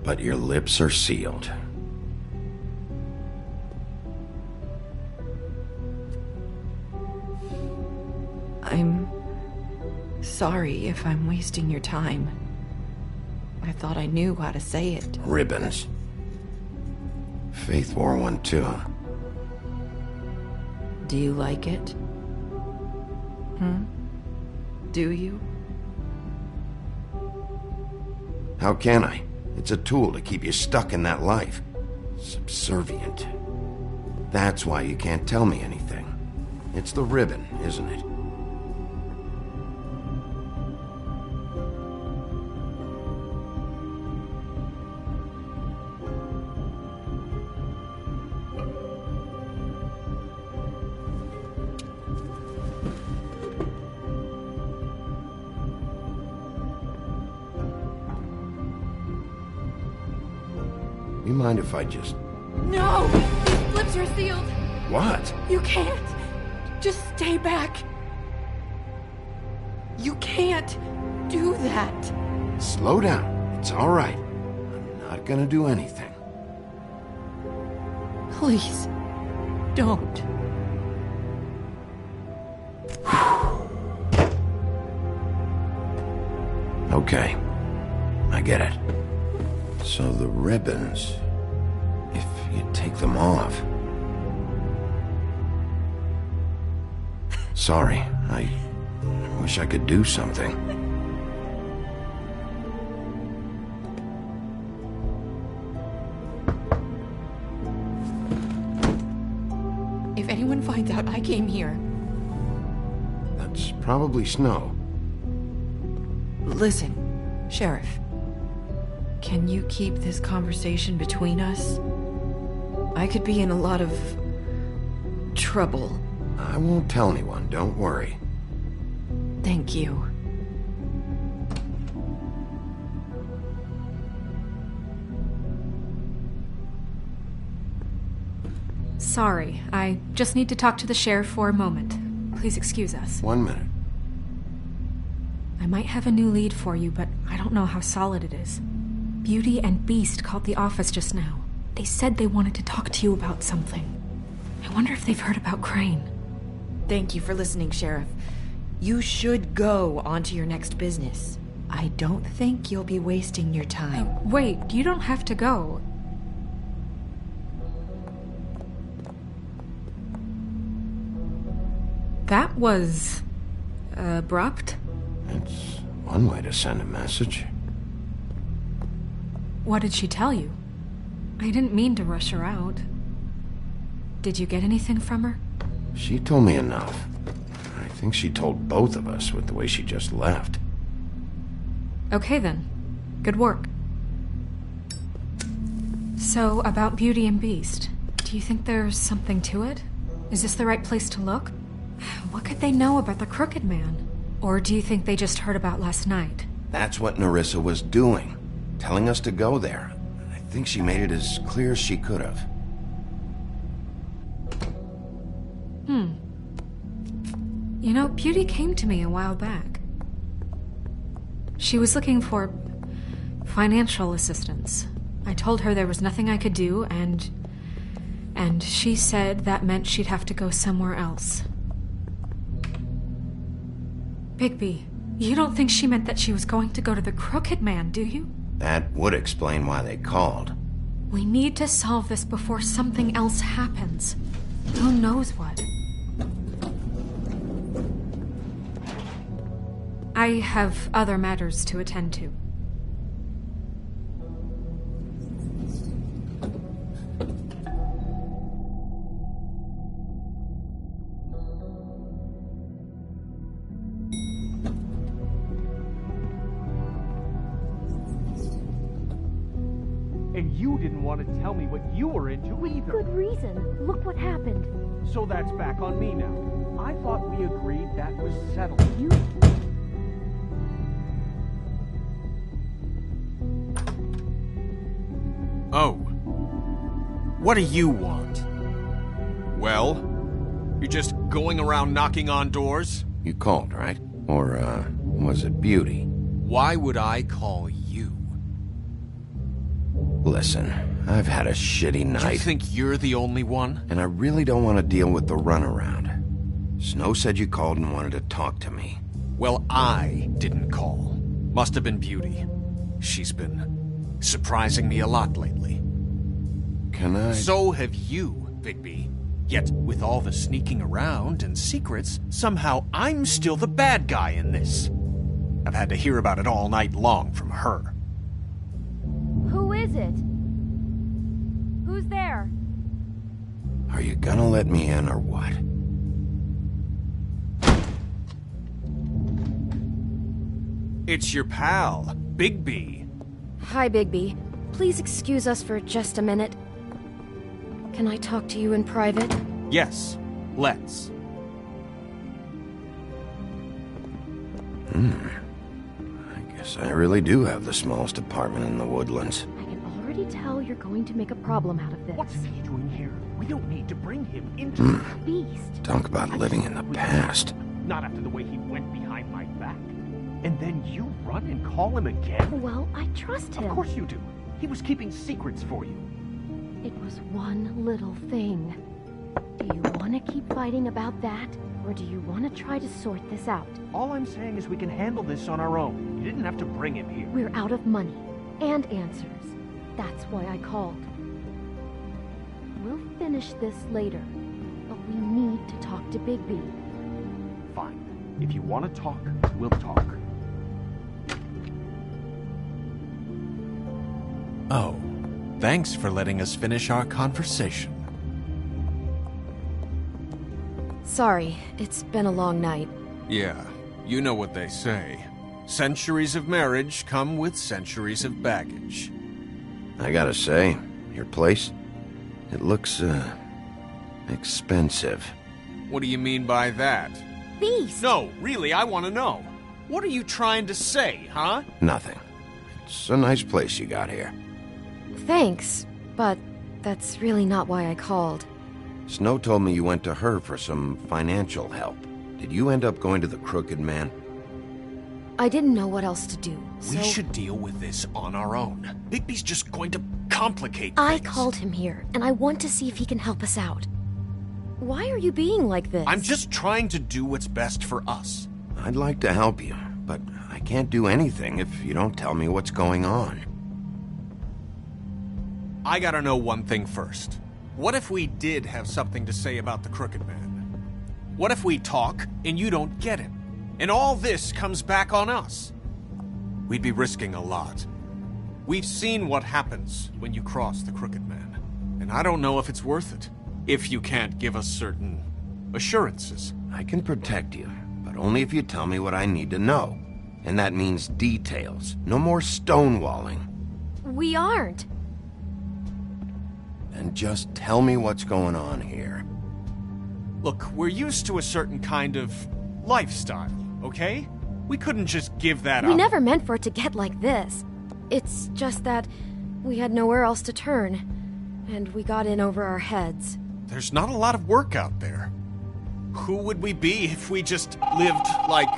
But your lips are sealed. I'm sorry if I'm wasting your time. I thought I knew how to say it. Ribbons. Faith wore one too. Do you like it? Do you? How can I? It's a tool to keep you stuck in that life. Subservient. That's why you can't tell me anything. It's the ribbon, isn't it? You mind if I just... No! These lips are sealed! What? You can't! Just stay back! You can't do that! Slow down. It's all right. I'm not gonna do anything. Please, don't. Okay. I get it. So the ribbons, if you take them off... Sorry, I wish I could do something. If anyone finds out I came here... That's probably Snow. Listen, Sheriff. Can you keep this conversation between us? I could be in a lot of... trouble. I won't tell anyone, don't worry. Thank you. Sorry, I just need to talk to the sheriff for a moment. Please excuse us. 1 minute. I might have a new lead for you, but I don't know how solid it is. Beauty and Beast called the office just now. They said they wanted to talk to you about something. I wonder if they've heard about Crane. Thank you for listening, Sheriff. You should go on to your next business. I don't think you'll be wasting your time. Wait, you don't have to go. That was... abrupt? It's one way to send a message. What did she tell you? I didn't mean to rush her out. Did you get anything from her? She told me enough. I think she told both of us with the way she just left. Okay then. Good work. So, about Beauty and Beast, do you think there's something to it? Is this the right place to look? What could they know about the Crooked Man? Or do you think they just heard about last night? That's what Nerissa was doing. Telling us to go there. I think she made it as clear as she could have. You know, Beauty came to me a while back. She was looking for financial assistance. I told her there was nothing I could do, and she said that meant she'd have to go somewhere else. Bigby, you don't think she meant that she was going to go to the Crooked Man, do you? That would explain why they called. We need to solve this before something else happens. Who knows what? I have other matters to attend to. And you didn't want to tell me what you were into either. Good reason. Look what happened. So that's back on me now. I thought we agreed that was settled. You... Oh. What do you want? Well? You're just going around knocking on doors? You called, right? Or, was it Beauty? Why would I call you? Listen, I've had a shitty night. You think you're the only one? And I really don't want to deal with the runaround. Snow said you called and wanted to talk to me. Well, I didn't call. Must have been Beauty. She's been surprising me a lot lately. Can I... So have you, Bigby. Yet, with all the sneaking around and secrets, somehow I'm still the bad guy in this. I've had to hear about it all night long from her. Who is it? Who's there? Are you gonna let me in or what? It's your pal, Bigby. Hi, Bigby. Please excuse us for just a minute. Can I talk to you in private? Yes, let's. I guess I really do have the smallest apartment in the Woodlands. I can already tell you're going to make a problem out of this. What's he doing here? We don't need to bring him into the Beast? Talk about living in the past. Not after the way he went behind my back. And then you run and call him again? Well, I trust him. Of course you do. He was keeping secrets for you. It was one little thing. Do you want to keep fighting about that? Or do you want to try to sort this out? All I'm saying is we can handle this on our own. You didn't have to bring him here. We're out of money and answers. That's why I called. We'll finish this later, but we need to talk to Bigby. Fine. If you want to talk, we'll talk. Oh, thanks for letting us finish our conversation. Sorry, it's been a long night. Yeah, you know what they say. Centuries of marriage come with centuries of baggage. I gotta say, your place, it looks, expensive. What do you mean by that? Beast! No, really, I want to know. What are you trying to say, huh? Nothing. It's a nice place you got here. Thanks, but that's really not why I called. Snow told me you went to her for some financial help. Did you end up going to the Crooked Man? I didn't know what else to do, so... We should deal with this on our own. Bigby's just going to complicate I things. called him here, and I want to see if he can help us out. Why are you being like this? I'm just trying to do what's best for us. I'd like to help you, but I can't do anything if you don't tell me what's going on. I gotta know one thing first. What if we did have something to say about the Crooked Man? What if we talk and you don't get him? And all this comes back on us? We'd be risking a lot. We've seen what happens when you cross the Crooked Man. And I don't know if it's worth it. If you can't give us certain assurances. I can protect you, but only if you tell me what I need to know. And that means details. No more stonewalling. We aren't. And just tell me what's going on here. Look, we're used to a certain kind of lifestyle, okay? We couldn't just give that up. We never meant for it to get like this. It's just that we had nowhere else to turn, and we got in over our heads. There's not a lot of work out there. Who would we be if we just lived like...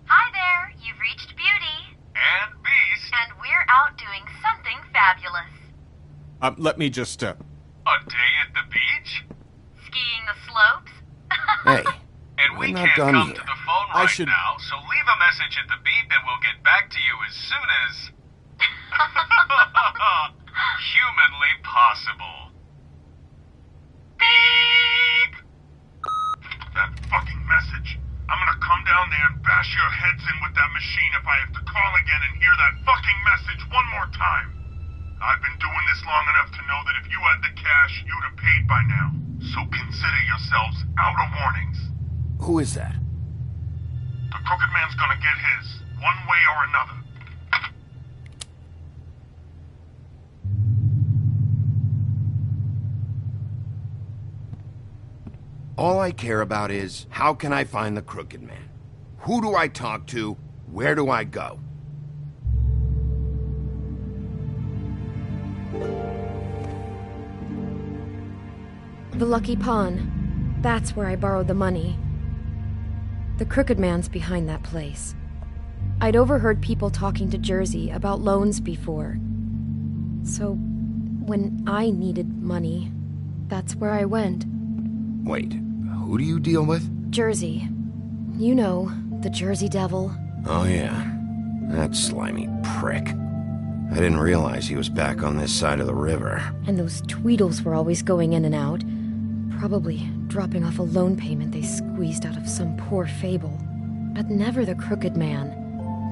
Hi there, you've reached Beauty. And Beast. And we're out doing something fabulous. Let me just, A day at the beach? Skiing the slopes? Hey, And we we're not can't done come here. to the phone I right should- now, so leave a message at the beep and we'll get back to you as soon as... humanly possible. Beep! That fucking message. I'm gonna come down there and bash your heads in with that machine if I have to call again and hear that fucking message one more time. I've been doing this long enough to know that if you had the cash, you'd have paid by now. So consider yourselves out of warnings. Who is that? The Crooked Man's gonna get his, one way or another. All I care about is, how can I find the Crooked Man? Who do I talk to? Where do I go? The Lucky Pawn. That's where I borrowed the money. The Crooked Man's behind that place. I'd overheard people talking to Jersey about loans before. So, when I needed money, that's where I went. Wait, who do you deal with? Jersey. You know, the Jersey Devil. Oh yeah, that slimy prick. I didn't realize he was back on this side of the river. And those Tweedles were always going in and out. Probably dropping off a loan payment they squeezed out of some poor fable. But never the Crooked Man.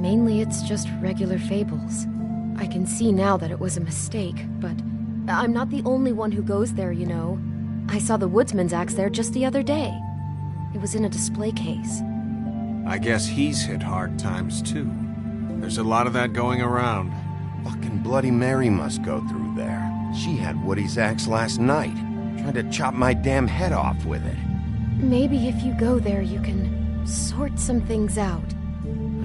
Mainly it's just regular fables. I can see now that it was a mistake, but I'm not the only one who goes there, you know. I saw the Woodsman's axe there just the other day. It was in a display case. I guess he's hit hard times too. There's a lot of that going around. Fucking Bloody Mary must go through there. She had Woody's axe last night. Tried to chop my damn head off with it. Maybe if you go there, you can sort some things out.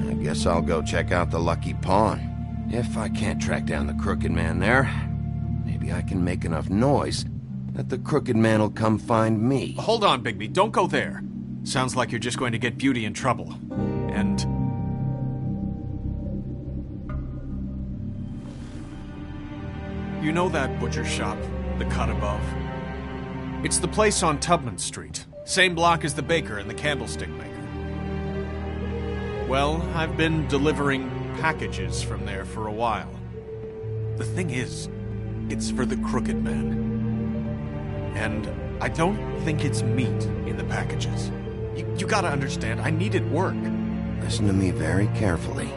I guess I'll go check out the Lucky Pawn. If I can't track down the Crooked Man there, maybe I can make enough noise that the Crooked Man will come find me. Hold on, Bigby. Don't go there. Sounds like you're just going to get Beauty in trouble. And... you know that butcher shop, the cut above? It's the place on Tubman Street. Same block as the baker and the candlestick maker. Well, I've been delivering packages from there for a while. The thing is, it's for the Crooked Man. And I don't think it's meat in the packages. You gotta understand, I needed work. Listen to me very carefully.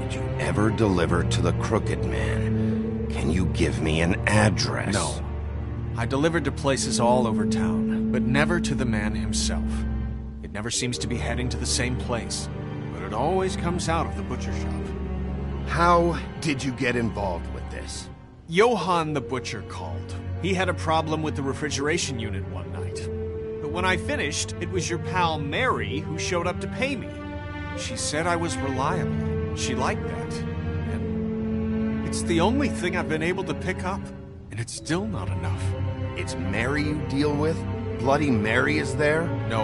Did you ever deliver to the Crooked Man? Can you give me an address? No. I delivered to places all over town, but never to the man himself. It never seems to be heading to the same place, but it always comes out of the butcher shop. How did you get involved with this? Johann the butcher called. He had a problem with the refrigeration unit one night. But when I finished, it was your pal Mary who showed up to pay me. She said I was reliable. She liked that. And it's the only thing I've been able to pick up. And it's still not enough. It's Mary you deal with? Bloody Mary is there? No,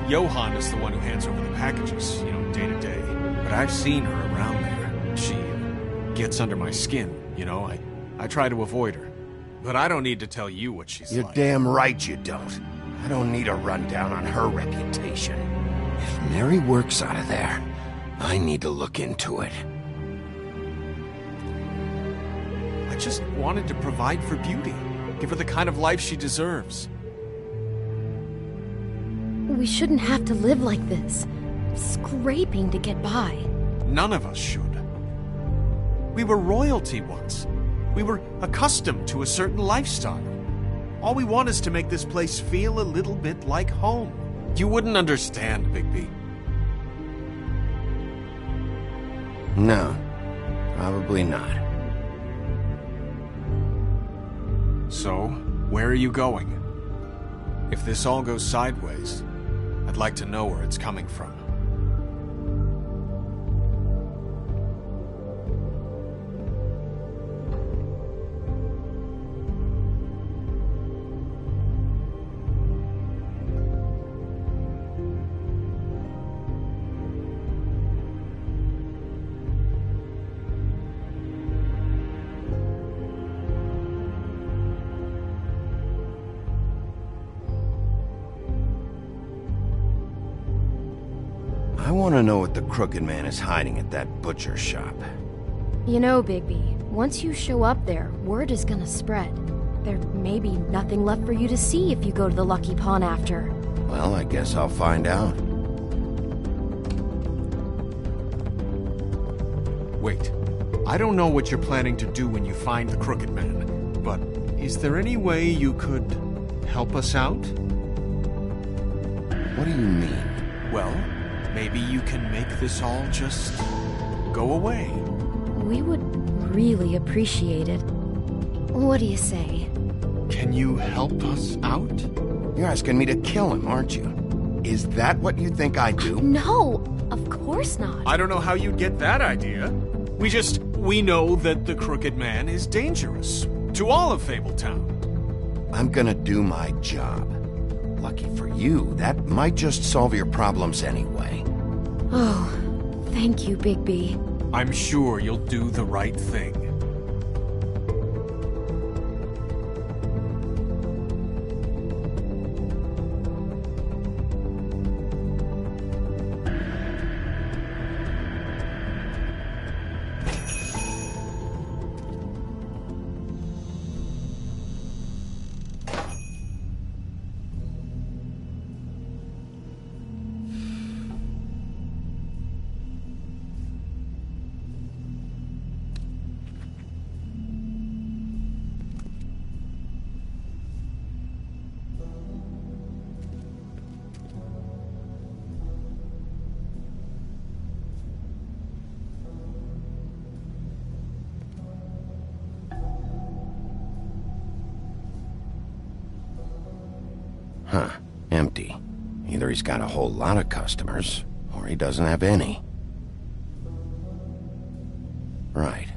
Johann is the one who hands over the packages, day to day. But I've seen her around there. She gets under my skin, I try to avoid her. But I don't need to tell you what she's You're like. damn right you don't. I don't need a rundown on her reputation. If Mary works out of there, I need to look into it. I just wanted to provide for Beauty. Give her the kind of life she deserves. We shouldn't have to live like this, scraping to get by. None of us should. We were royalty once. We were accustomed to a certain lifestyle. All we want is to make this place feel a little bit like home. You wouldn't understand, Bigby. No, probably not. So, where are you going? If this all goes sideways, I'd like to know where it's coming from. I want to know what the Crooked Man is hiding at that butcher shop. You know, Bigby, once you show up there, word is gonna spread. There may be nothing left for you to see if you go to the Lucky Pawn after. Well, I guess I'll find out. Wait, I don't know what you're planning to do when you find the Crooked Man, but is there any way you could help us out? What do you mean? Well, maybe you can make this all just go away. We would really appreciate it. What do you say? Can you help us out? You're asking me to kill him, aren't you? Is that what you think I do? No, of course not. I don't know how you'd get that idea. We know that the Crooked Man is dangerous to all of Fabletown. I'm gonna do my job. Lucky for you, that might just solve your problems anyway. Oh, thank you, Bigby. I'm sure you'll do the right thing. Huh. Empty. Either he's got a whole lot of customers, or he doesn't have any. Right.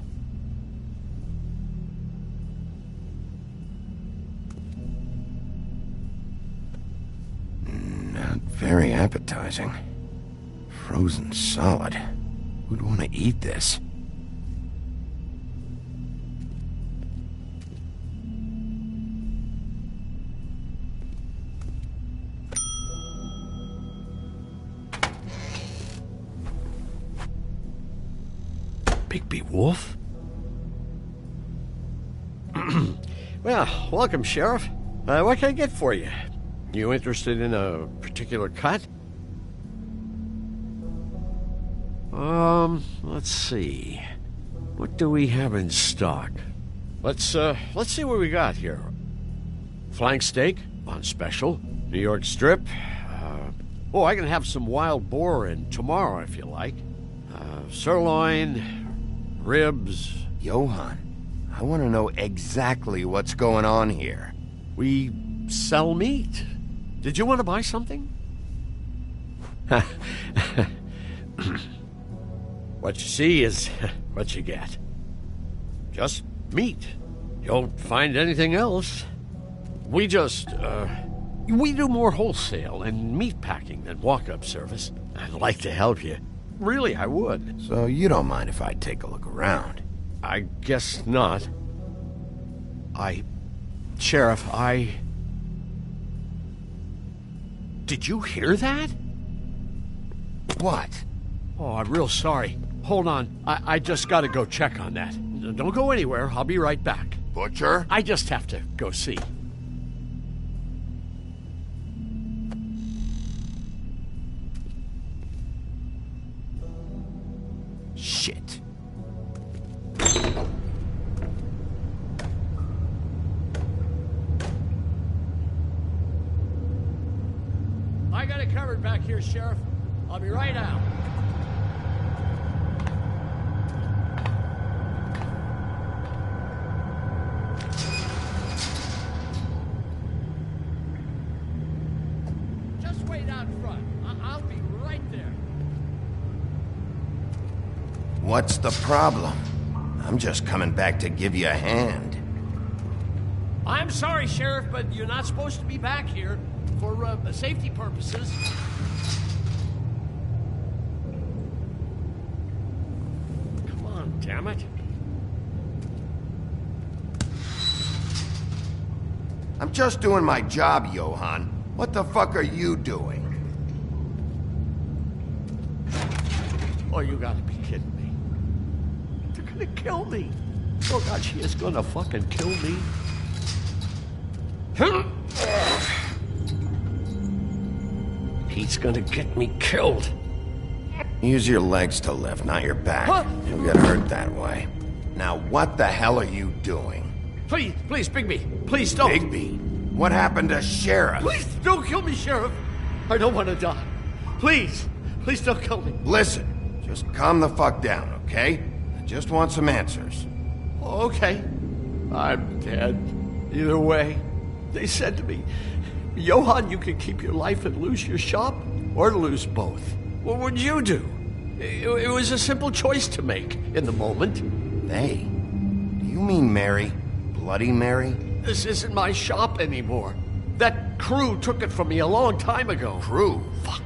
Not very appetizing. Frozen solid. Who'd want to eat this? Bigby Wolf? Well, welcome, Sheriff. What can I get for you? You interested in a particular cut? Let's see. What do we have in stock? Let's see what we got here. Flank steak on special. New York strip. I can have some wild boar in tomorrow if you like. Sirloin. Ribs. Johann, I want to know exactly what's going on here. We sell meat. Did you want to buy something? What you see is what you get. Just meat. You don't find anything else. We do more wholesale and meat packing than walk-up service. I'd like to help you. Really, I would. So you don't mind if I take a look around? I guess not. Sheriff, Did you hear that? What? Oh, I'm real sorry. Hold on. I just gotta go check on that. Don't go anywhere. I'll be right back. Butcher? I just have to go see. Shit. I got it covered back here, Sheriff. I'll be right out. Just wait out front. I'll be right there. What's the problem? I'm just coming back to give you a hand. I'm sorry, Sheriff, but you're not supposed to be back here for safety purposes. Come on, damn it. I'm just doing my job, Johann. What the fuck are you doing? Oh, you gotta be kidding me. They're gonna kill me. Oh, God, she is gonna fucking kill me. He's gonna get me killed. Use your legs to lift, not your back. Huh? You'll get hurt that way. Now, what the hell are you doing? Please, Bigby, please don't. Bigby? What happened to Sheriff? Please don't kill me, Sheriff. I don't want to die. Please don't kill me. Listen, just calm the fuck down, okay? I just want some answers. Okay. I'm dead. Either way. They said to me, Johann, you can keep your life and lose your shop, or lose both. What would you do? It was a simple choice to make in the moment. They? Do you mean Mary? Bloody Mary? This isn't my shop anymore. That crew took it from me a long time ago. Crew? Fuck.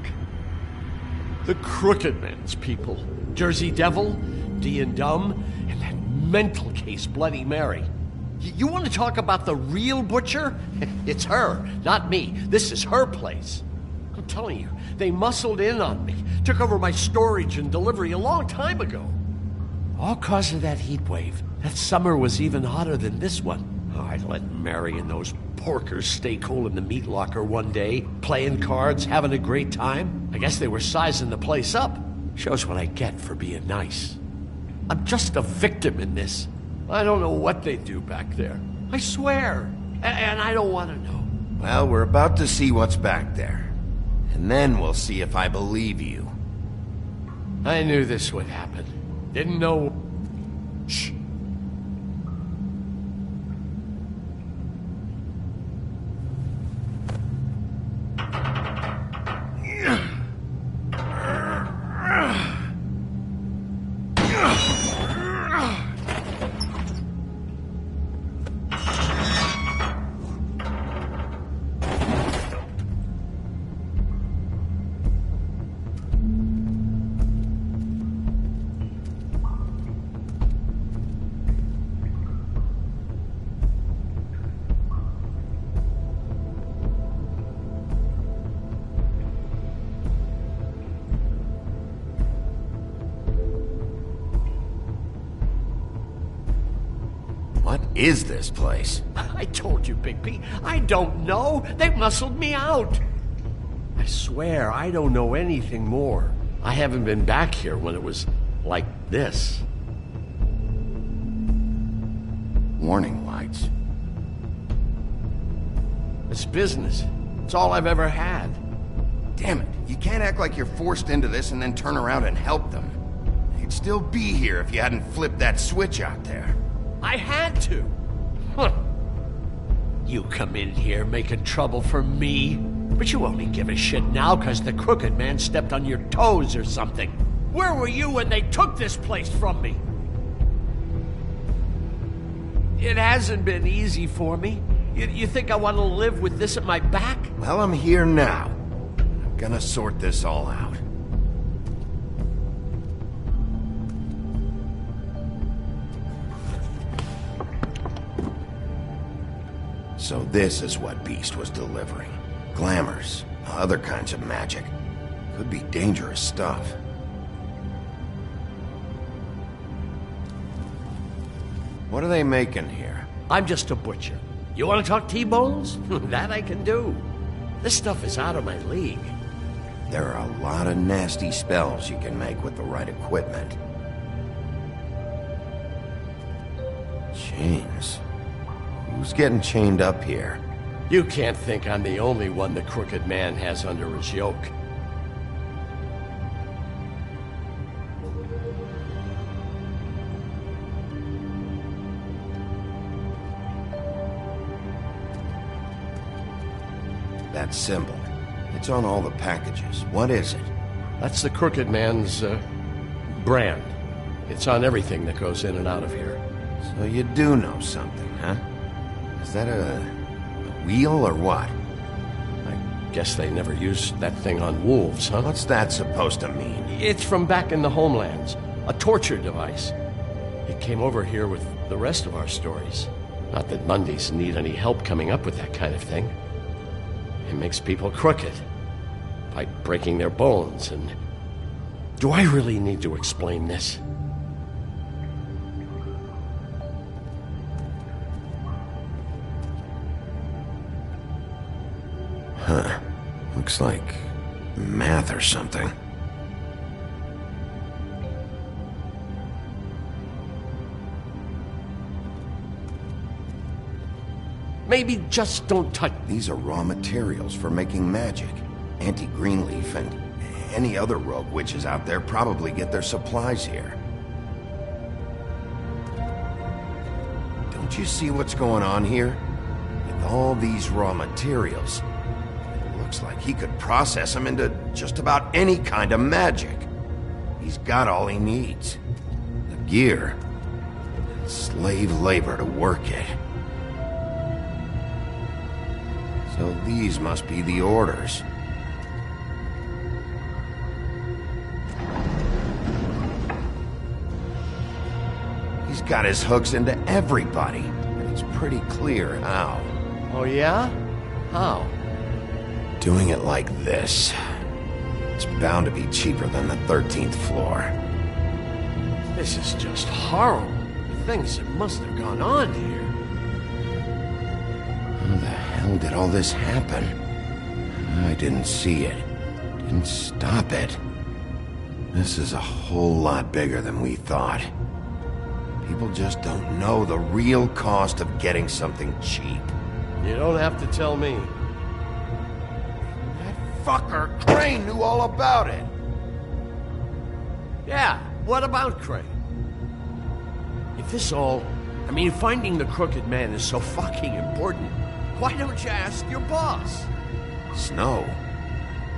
The Crooked Man's people. Jersey Devil, D and Dumb, and that mental case Bloody Mary. You want to talk about the real butcher? It's her, not me. This is her place. I'm telling you, they muscled in on me, took over my storage and delivery a long time ago. All cause of that heat wave. That summer was even hotter than this one. Oh, I let Mary and those porkers stay cool in the meat locker one day, playing cards, having a great time. I guess they were sizing the place up. Shows what I get for being nice. I'm just a victim in this. I don't know what they do back there. I swear. And I don't want to know. Well, we're about to see what's back there. And then we'll see if I believe you. I knew this would happen. Didn't know... Shh. What is this place? I told you, Big P. I don't know. They muscled me out. I swear, I don't know anything more. I haven't been back here when it was like this. Warning lights. It's business. It's all I've ever had. Damn it. You can't act like you're forced into this and then turn around and help them. You'd still be here if you hadn't flipped that switch out there. I had to. Huh. You come in here making trouble for me, but you only give a shit now because the Crooked Man stepped on your toes or something. Where were you when they took this place from me? It hasn't been easy for me. You think I want to live with this at my back? Well, I'm here now. I'm gonna sort this all out. So this is what Beast was delivering. Glamours, other kinds of magic. Could be dangerous stuff. What are they making here? I'm just a butcher. You want to talk T-bones? That I can do. This stuff is out of my league. There are a lot of nasty spells you can make with the right equipment. Chains. Who's getting chained up here? You can't think I'm the only one the Crooked Man has under his yoke. That symbol. It's on all the packages. What is it? That's the Crooked Man's, brand. It's on everything that goes in and out of here. So you do know something, huh? Is that a wheel or what? I guess they never used that thing on wolves, huh? What's that supposed to mean? It's from back in the homelands. A torture device. It came over here with the rest of our stories. Not that Mundies need any help coming up with that kind of thing. It makes people crooked. By breaking their bones and... Do I really need to explain this? Huh. Looks like math or something. Maybe just don't touch... These are raw materials for making magic. Auntie Greenleaf and any other rogue witches out there probably get their supplies here. Don't you see what's going on here? With all these raw materials, it looks like he could process them into just about any kind of magic. He's got all he needs. The gear, slave labor to work it. So So these must be the orders. He's got his hooks into everybody, and it's pretty clear how. Oh, yeah? How? Doing it like this. It's bound to be cheaper than the 13th floor. This is just horrible. The things that must have gone on here. How the hell did all this happen? I didn't see it. Didn't stop it. This is a whole lot bigger than we thought. People just don't know the real cost of getting something cheap. You don't have to tell me. That fucker Crane knew all about it. Yeah, what about Crane? If this all... I mean, finding the Crooked Man is so fucking important, why don't you ask your boss? Snow?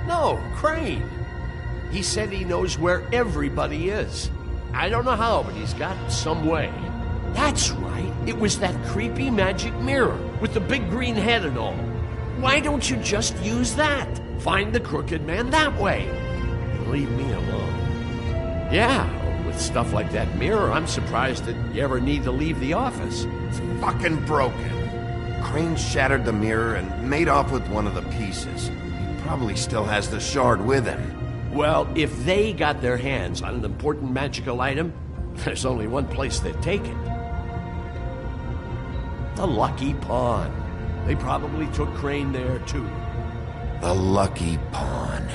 No, Crane. He said he knows where everybody is. I don't know how, but he's got some way. That's right. It was that creepy magic mirror with the big green head and all. Why don't you just use that? Find the Crooked Man that way. Leave me alone. Yeah, with stuff like that mirror, I'm surprised that you ever need to leave the office. It's fucking broken. Crane shattered the mirror and made off with one of the pieces. He probably still has the shard with him. Well, if they got their hands on an important magical item, there's only one place they'd take it. The Lucky Pawn. They probably took Crane there, too. The Lucky Pawn.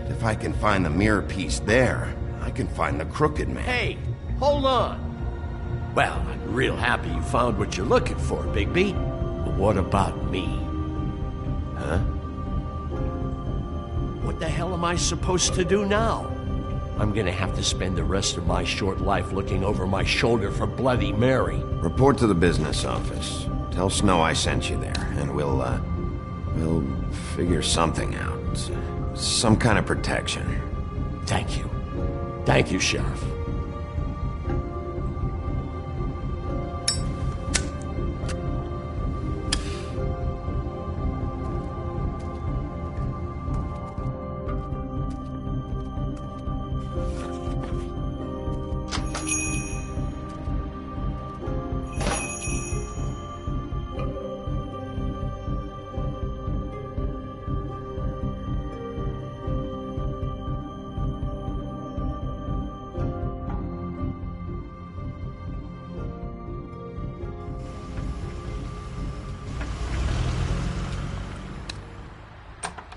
If I can find the mirror piece there, I can find the Crooked Man. Hey, hold on. Well, I'm real happy you found what you're looking for, Bigby. But what about me? Huh? What the hell am I supposed to do now? I'm gonna have to spend the rest of my short life looking over my shoulder for Bloody Mary. Report to the business office. Tell Snow I sent you there, and we'll figure something out. Some kind of protection. Thank you. Thank you, Sheriff.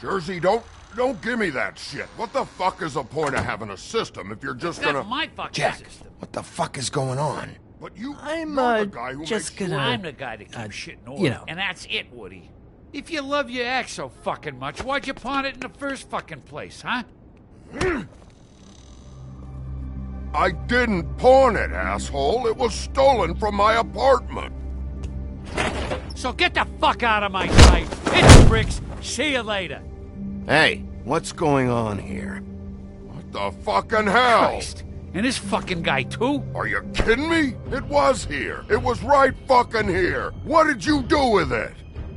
Jersey, don't give me that shit. What the fuck is the point of having a system if you're just gonna... That's my fucking Jack, system. what the fuck is going on? But you're I'm the guy who just makes gonna... sure... I'm the guy that keeps shit in order. you know. And that's it, Woody. If you love your ex so fucking much, why'd you pawn it in the first fucking place, huh? I didn't pawn it, asshole. It was stolen from my apartment. So get the fuck out of my sight. Hit the bricks. See you later. Hey, what's going on here? What the fucking hell? Christ. And this fucking guy, too? Are you kidding me? It was here. It was right fucking here. What did you do with it?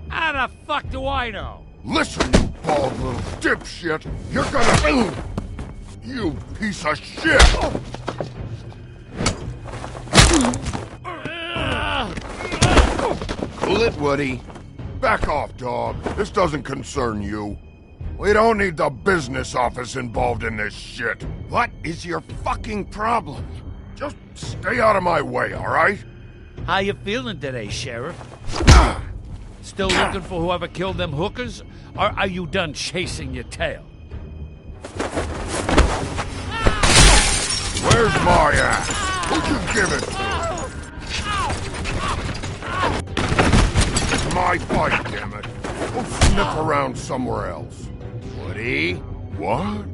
How the fuck do I know? Listen, you bald little dipshit. You're gonna... You piece of shit! Cool it, Woody. Back off, dog. This doesn't concern you. We don't need the business office involved in this shit. What is your fucking problem? Just stay out of my way, all right? How you feeling today, Sheriff? Still looking for whoever killed them hookers? Or are you done chasing your tail? Where's my ass? Who'd you give it to? It's my fight, damn it. Go sniff around somewhere else. Woody? What?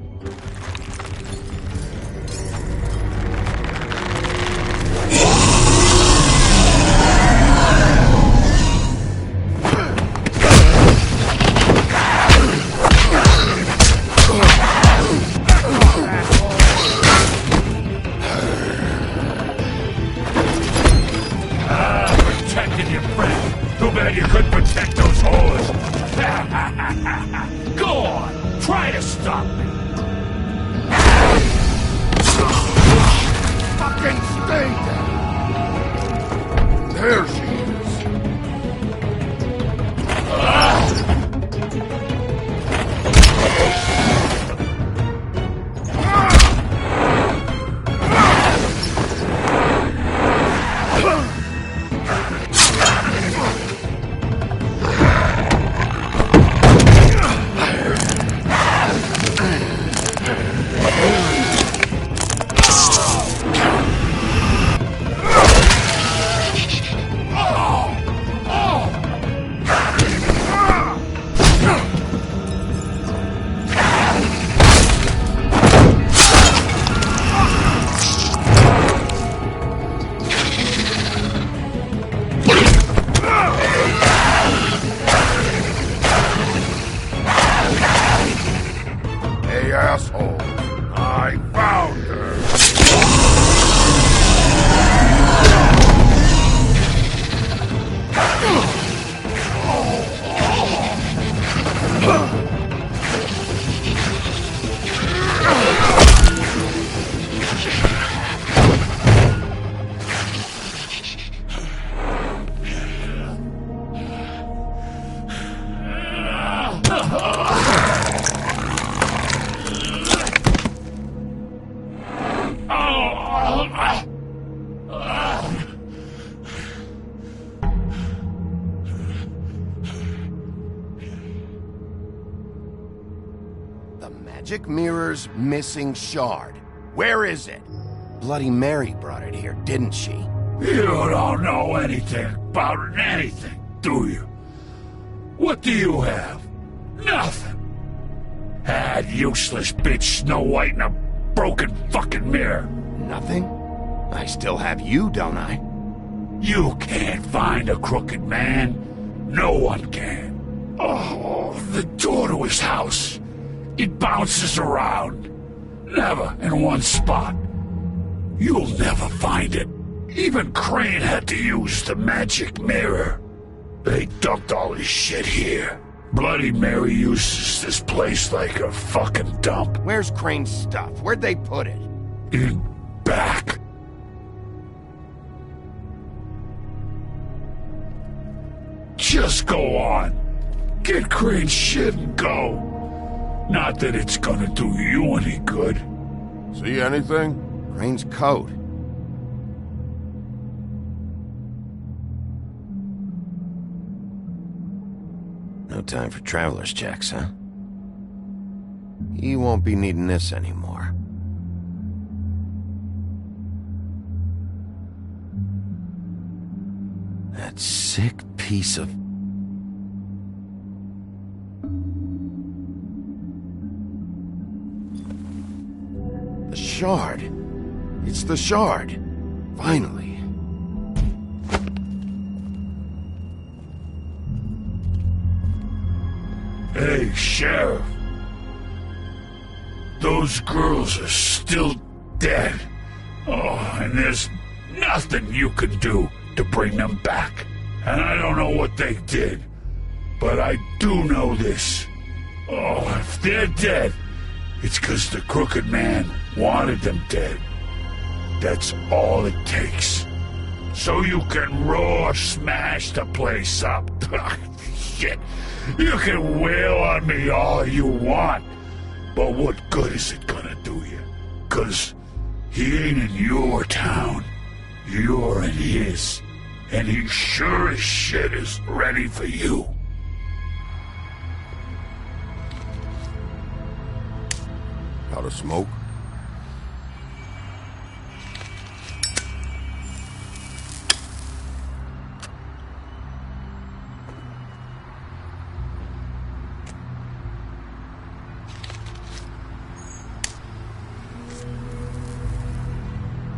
Protecting your friend. Too bad you couldn't protect those whores. Stay there! There she is! Magic Mirror's missing shard. Where is it? Bloody Mary brought it here, didn't she? You don't know anything about anything, do you? What do you have? Nothing. That useless bitch Snow White in a broken fucking mirror. Nothing? I still have you, don't I? You can't find a crooked man. No one can. Oh, the door to his house. It bounces around. Never in one spot. You'll never find it. Even Crane had to use the magic mirror. They dumped all his shit here. Bloody Mary uses this place like a fucking dump. Where's Crane's stuff? Where'd they put it? In back. Just go on. Get Crane's shit and go. Not that it's gonna do you any good. See anything? Crane's coat. No time for traveler's checks, huh? He won't be needing this anymore. That sick piece of... The shard. It's the shard. Finally. Hey, Sheriff. Those girls are still dead. Oh, and there's nothing you can do to bring them back. And I don't know what they did, but I do know this. Oh, if they're dead, it's 'cause the Crooked Man wanted them dead. That's all it takes. So you can raw smash the place up. Shit. You can wail on me all you want, but what good is it gonna do you? 'Cause he ain't in your town. You're in his. And he sure as shit is ready for you. Got a smoke?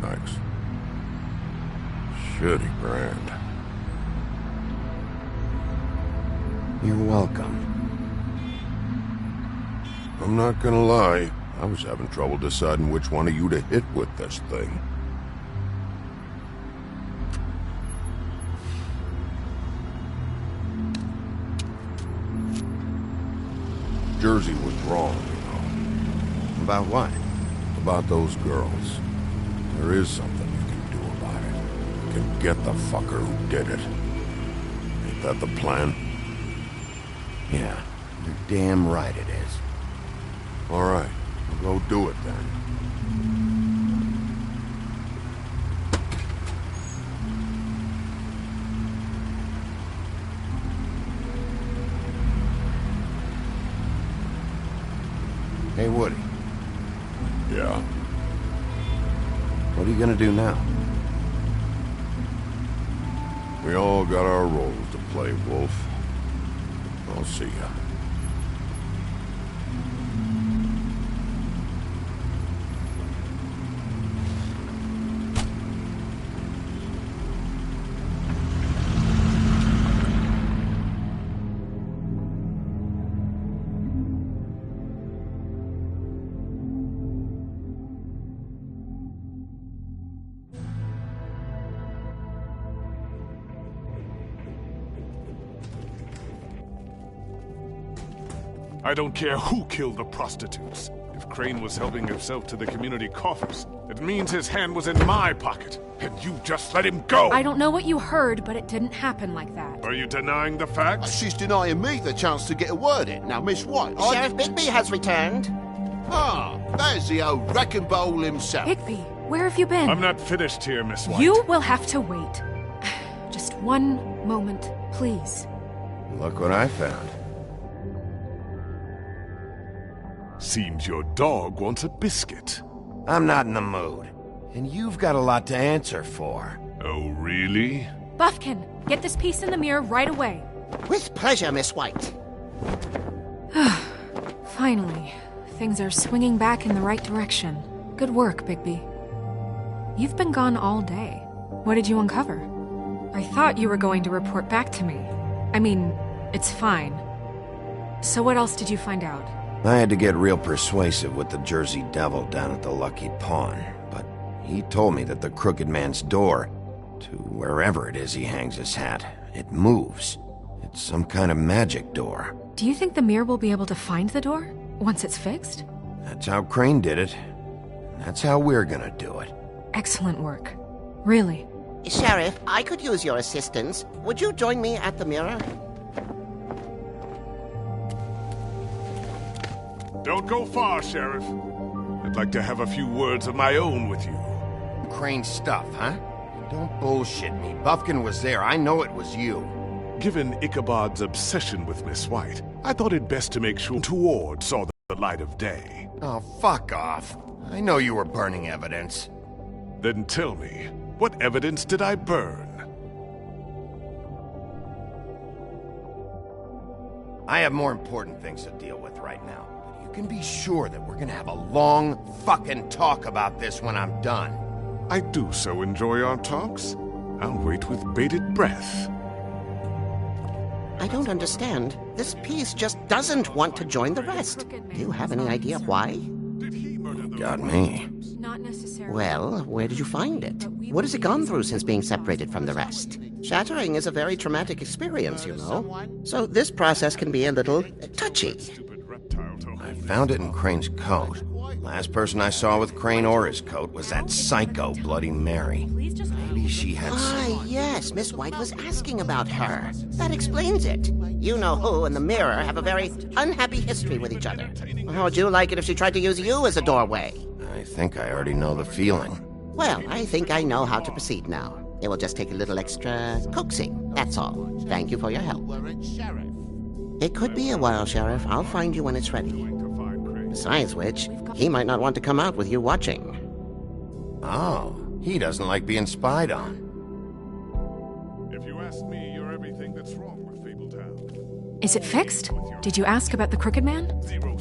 Thanks. Shitty brand. You're welcome. I'm not gonna lie. I was having trouble deciding which one of you to hit with this thing. Jersey was wrong, you know. About what? About those girls. There is something you can do can get the fucker who did it. Ain't that the plan? Yeah, you're damn right it is. All right, we'll go do it then. Hey, Woody. Yeah? What are you gonna do now? We all got our roles to play, Wolf. I'll see ya. I don't care who killed the prostitutes. If Crane was helping himself to the community coffers, it means his hand was in my pocket, and you just let him go! I don't know what you heard, but it didn't happen like that. Are you denying the facts? She's denying me the chance to get a word in. Now, Miss White... Sheriff Bigby has returned. Ah, there's the old wrecking bowl himself. Bigby, where have you been? I'm not finished here, Miss White. You will have to wait. Just one moment, please. Look what I found. Seems your dog wants a biscuit. I'm not in the mood. And you've got a lot to answer for. Oh, really? Buffkin, get this piece in the mirror right away. With pleasure, Miss White. Finally, things are swinging back in the right direction. Good work, Bigby. You've been gone all day. What did you uncover? I thought you were going to report back to me. I mean, it's fine. So what else did you find out? I had to get real persuasive with the Jersey Devil down at the Lucky Pawn, but he told me that the Crooked Man's door, to wherever it is he hangs his hat, it moves. It's some kind of magic door. Do you think the mirror will be able to find the door, once it's fixed? That's how Crane did it. That's how we're gonna do it. Excellent work. Really. Sheriff, I could use your assistance. Would you join me at the mirror? Don't go far, Sheriff. I'd like to have a few words of my own with you. Crane stuff, huh? Don't bullshit me. Buffkin was there. I know it was you. Given Ichabod's obsession with Miss White, I thought it best to make sure Toward saw the light of day. Oh, fuck off. I know you were burning evidence. Then tell me, what evidence did I burn? I have more important things to deal with right now. But you can be sure that we're gonna have a long fucking talk about this when I'm done. I do so enjoy our talks. I'll wait with bated breath. I don't understand. This piece just doesn't want to join the rest. Do you have any idea why? Got me. Not necessarily. Well, where did you find it? What has it gone through since being separated from the rest? Shattering is a very traumatic experience, you know. So this process can be a little touchy. I found it in Crane's coat. Last person I saw with Crane or his coat was that psycho Bloody Mary. Maybe she had Ah, yes, Miss White was asking about her. That explains it. You know who and the mirror have a very unhappy history with each other. How would you like it if she tried to use you as a doorway? I think I already know the feeling. Well, I think I know how to proceed now. It will just take a little extra coaxing, that's all. Thank you for your help. It could be a while, Sheriff. I'll find you when it's ready. Besides which, he might not want to come out with you watching. Oh, he doesn't like being spied on. If you ask me, you're everything that's wrong with Fabletown. Is it fixed? Did you ask about the Crooked Man?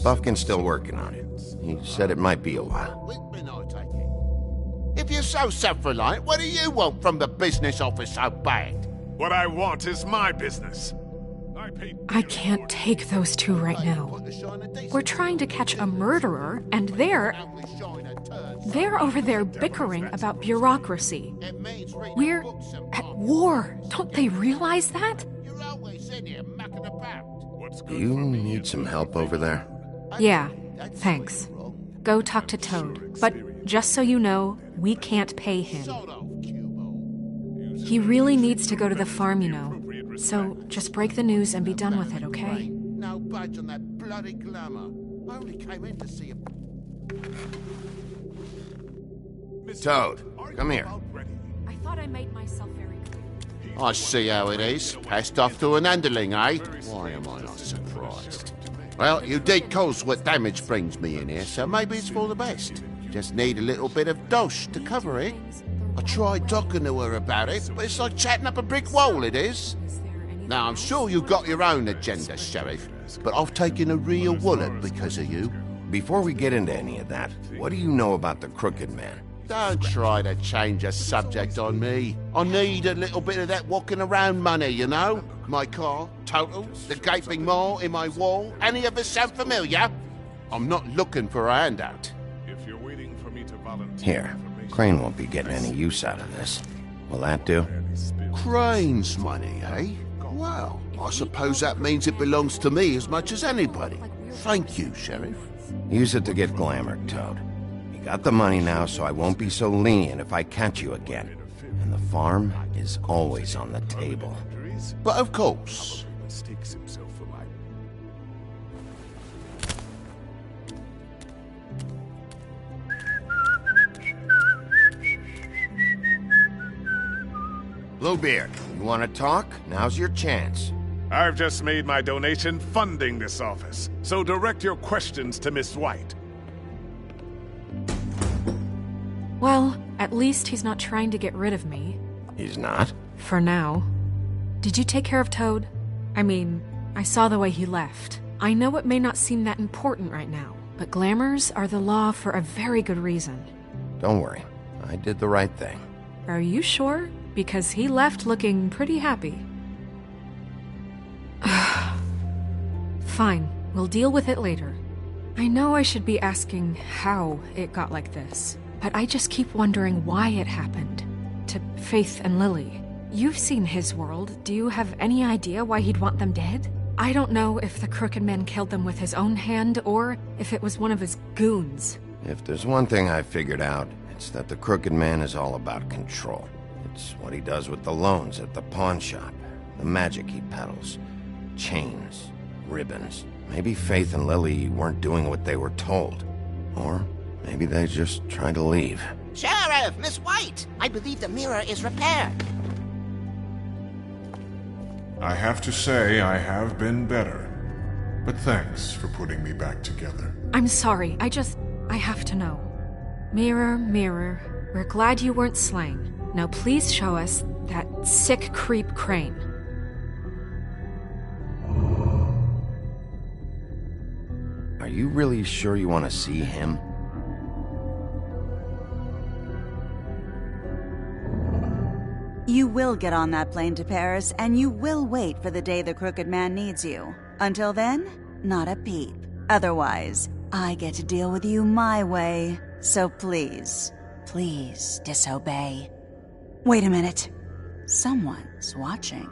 Buffkin's still working on it. He said it might be a while. If you're so self-reliant, what do you want from the business office so bad? What I want is my business. I can't take those two right now. We're trying to catch a murderer, and they're over there bickering about bureaucracy. We're at war. Don't they realize that? Do you need some help over there? Yeah, thanks. Go talk to Toad. But just so you know, we can't pay him. He really needs to go to the farm, you know. So just break the news and be done with it, okay? No budge on that bloody glamour. I only came in to see him. Toad, come here. I thought I made myself very clear. I see how it is. Passed off to an underling, eh? Why am I not surprised? Well, you did cause what damage brings me in here, so maybe it's for the best. Just need a little bit of dosh to cover it. I tried talking to her about it, but it's like chatting up a brick wall, it is. Now, I'm sure you've got your own agenda, Sheriff, but I've taken a real wallet because of you. Before we get into any of that, what do you know about the Crooked Man? Don't try to change a subject on me. I need a little bit of that walking around money, you know? My car, total, the gaping maw in my wall. Any of us sound familiar? I'm not looking for a handout. If you're waiting for me to volunteer... Here, Crane won't be getting any use out of this. Will that do? Crane's money, eh? Well, I suppose that means it belongs to me as much as anybody. Thank you, Sheriff. Use it to get glamored, Toad. You got the money now, so I won't be so lenient if I catch you again. And the farm is always on the table. But of course. Bluebeard, you want to talk? Now's your chance. I've just made my donation funding this office, so direct your questions to Miss White. Well, at least he's not trying to get rid of me. He's not? For now. Did you take care of Toad? I mean, I saw the way he left. I know it may not seem that important right now, but glamours are the law for a very good reason. Don't worry. I did the right thing. Are you sure? Because he left looking pretty happy. Fine, we'll deal with it later. I know I should be asking how it got like this, but I just keep wondering why it happened. To Faith and Lily. You've seen his world. Do you have any idea why he'd want them dead? I don't know if the Crooked Man killed them with his own hand or if it was one of his goons. If there's one thing I've figured out, it's that the Crooked Man is all about control. It's what he does with the loans at the pawn shop, the magic he peddles, chains, ribbons. Maybe Faith and Lily weren't doing what they were told. Or maybe they just tried to leave. Sheriff, Miss White! I believe the mirror is repaired. I have to say I have been better. But thanks for putting me back together. I'm sorry, I have to know. Mirror, mirror, we're glad you weren't slain. Now please show us that sick creep Crane. Are you really sure you want to see him? You will get on that plane to Paris, and you will wait for the day the Crooked Man needs you. Until then, not a peep. Otherwise, I get to deal with you my way. So please, please disobey. Wait a minute. Someone's watching.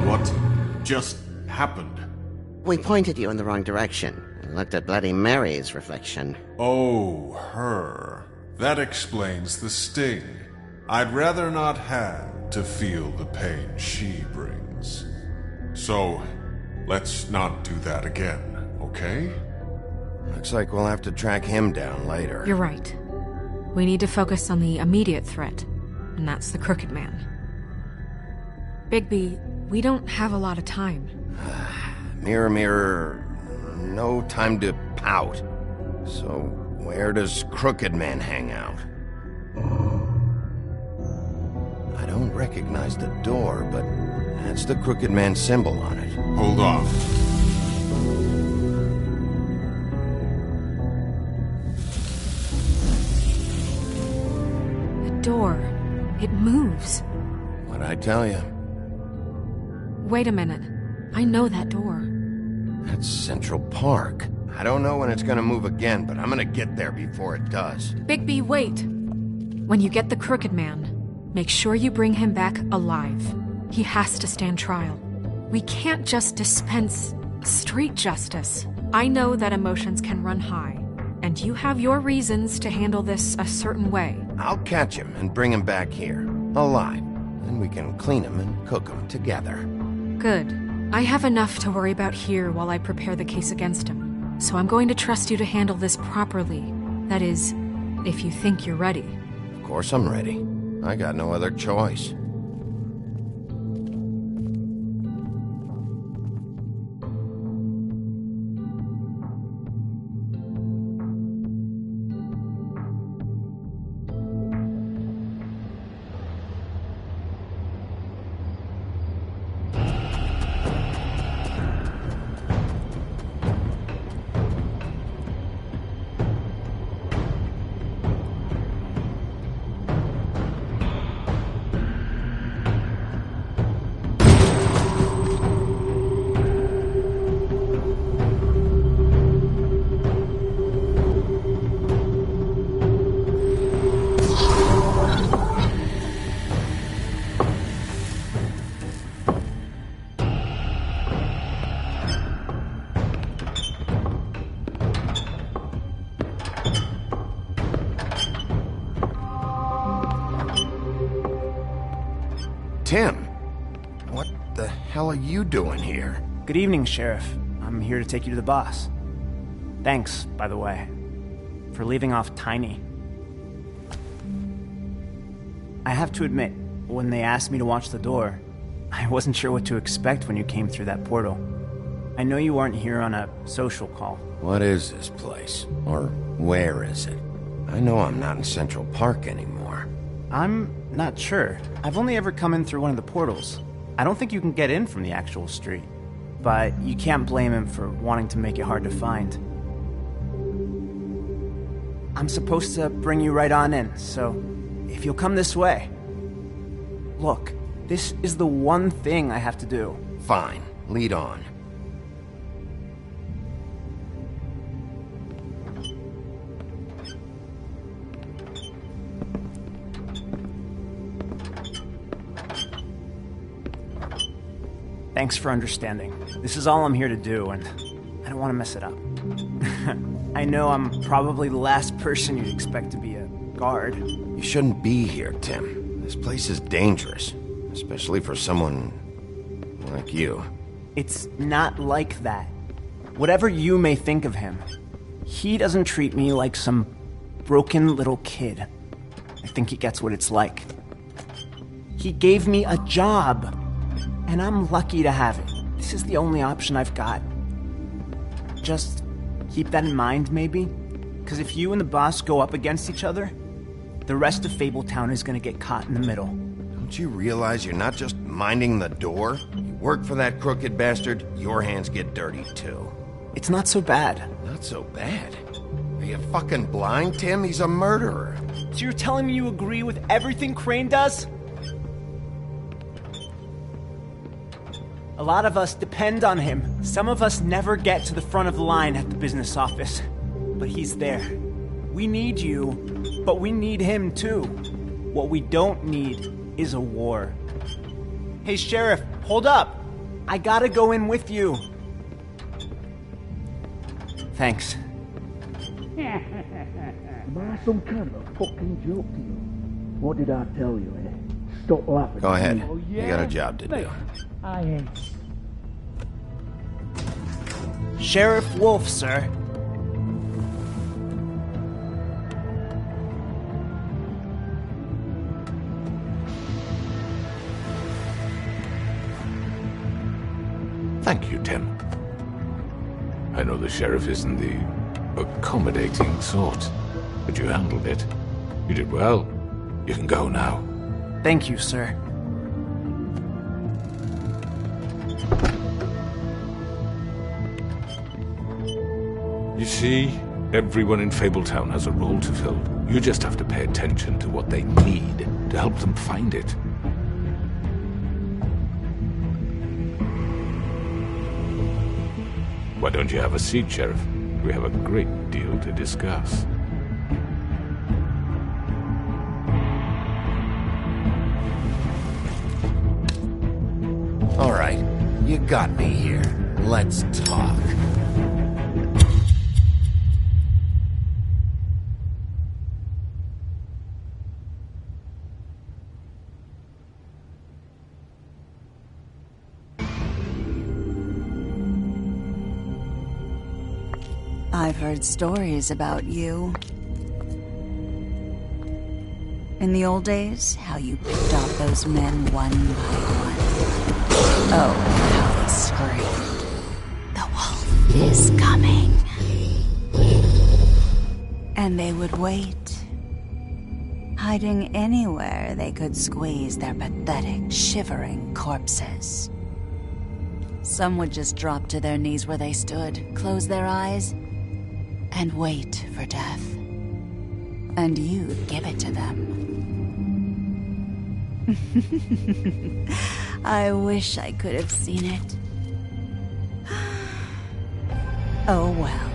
What just happened? We pointed you in the wrong direction and looked at Bloody Mary's reflection. Oh, her. That explains the sting. I'd rather not have to feel the pain she brings. So, let's not do that again, okay? Looks like we'll have to track him down later. You're right. We need to focus on the immediate threat, and that's the Crooked Man. Bigby, we don't have a lot of time. Mirror, mirror, no time to pout. So, where does Crooked Man hang out? I don't recognize the door, but that's the Crooked Man symbol on it. Hold on. The door. It moves. What'd I tell you? Wait a minute. I know that door. That's Central Park. I don't know when it's gonna move again, but I'm gonna get there before it does. Bigby, wait! When you get the Crooked Man, make sure you bring him back alive. He has to stand trial. We can't just dispense street justice. I know that emotions can run high, and you have your reasons to handle this a certain way. I'll catch him and bring him back here, alive. Then we can clean him and cook him together. Good. I have enough to worry about here while I prepare the case against him. So I'm going to trust you to handle this properly. That is, if you think you're ready. Of course I'm ready. I got no other choice. Tim, what the hell are you doing here? Good evening, Sheriff. I'm here to take you to the boss. Thanks, by the way, for leaving off Tiny. I have to admit, when they asked me to watch the door, I wasn't sure what to expect when you came through that portal. I know you weren't here on a social call. What is this place? Or where is it? I know I'm not in Central Park anymore. I'm not sure. I've only ever come in through one of the portals. I don't think you can get in from the actual street. But you can't blame him for wanting to make it hard to find. I'm supposed to bring you right on in, so if you'll come this way. Look, this is the one thing I have to do. Fine, lead on. Thanks for understanding. This is all I'm here to do, and I don't want to mess it up. I know I'm probably the last person you'd expect to be a guard. You shouldn't be here, Tim. This place is dangerous, especially for someone like you. It's not like that. Whatever you may think of him, he doesn't treat me like some broken little kid. I think he gets what it's like. He gave me a job. And I'm lucky to have it. This is the only option I've got. Just keep that in mind, maybe? Because if you and the boss go up against each other, the rest of Fabletown is going to get caught in the middle. Don't you realize you're not just minding the door? You work for that crooked bastard, your hands get dirty too. It's not so bad. Not so bad? Are you fucking blind, Tim? He's a murderer. So you're telling me you agree with everything Crane does? A lot of us depend on him. Some of us never get to the front of the line at the business office. But he's there. We need you, but we need him too. What we don't need is a war. Hey, Sheriff, hold up. I gotta go in with you. Thanks. Am I some kind of a fucking joke to you? What did I tell you, eh? Stop laughing. Go ahead. You got a job to do. I ain't. Sheriff Wolf, sir. Thank you, Tim. I know the sheriff isn't the accommodating sort, but you handled it. You did well. You can go now. Thank you, sir. You see, everyone in Fabletown has a role to fill. You just have to pay attention to what they need to help them find it. Why don't you have a seat, Sheriff? We have a great deal to discuss. All right. You got me here. Let's talk. I've heard stories about you. In the old days, how you picked off those men one by one. Oh, how they screamed. The wolf is coming. And they would wait, hiding anywhere they could squeeze their pathetic, shivering corpses. Some would just drop to their knees where they stood, close their eyes, and wait for death. And you'd give it to them. I wish I could have seen it. Oh well.